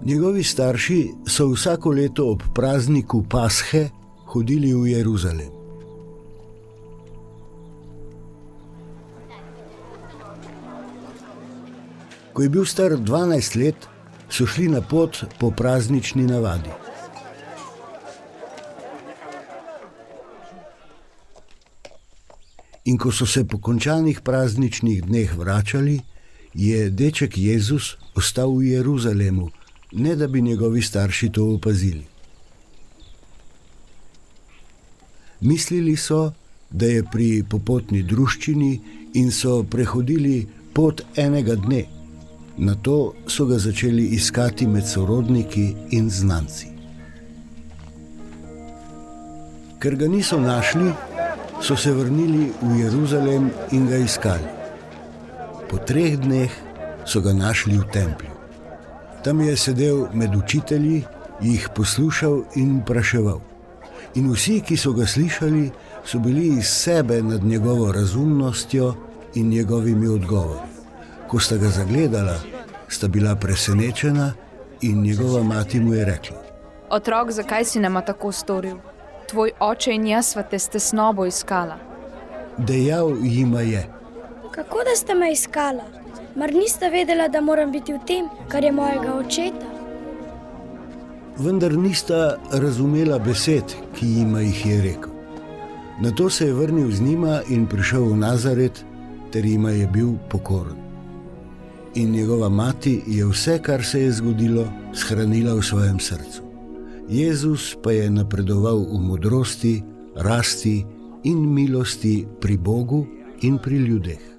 Njegovi starši so vsako leto ob prazniku Pashe hodili v Jeruzalem. Ko je bil star 12 let, so šli na pot po praznični navadi. In ko so se po končanih prazničnih dneh vračali, je deček Jezus ostal v Jeruzalemu, ne da bi njegovi starši to opazili. Mislili so, da je pri popotni druščini in so prehodili pot enega dne. Nato so ga začeli iskati med sorodniki in znanci. Ker ga niso našli, so se vrnili v Jeruzalem in ga iskali. Po 3 dneh so ga našli v templju. Tam je sedel med učitelji, jih poslušal in vpraševal. In vsi, ki so ga slišali, so bili iz sebe nad njegovo razumnostjo in njegovimi odgovori. Ko sta ga zagledala, sta bila presenečena in njegova mati mu je rekla: Otrok, zakaj si nama tako storil? Tvoj oče in jaz sva te s tesnobo iskala. Dejal jima je: Kako da ste me iskala? Mar niste vedela, da moram biti v tem, kar je mojega očeta? Vendar nista razumela besed, ki jima jih je rekel. Nato se je vrnil z njima in prišel v Nazaret, ter jima je bil pokoren. In njegova mati je vse, kar se je zgodilo, shranila v svojem srcu. Jezus pa je napredoval v modrosti, rasti in milosti pri Bogu in pri ljudeh.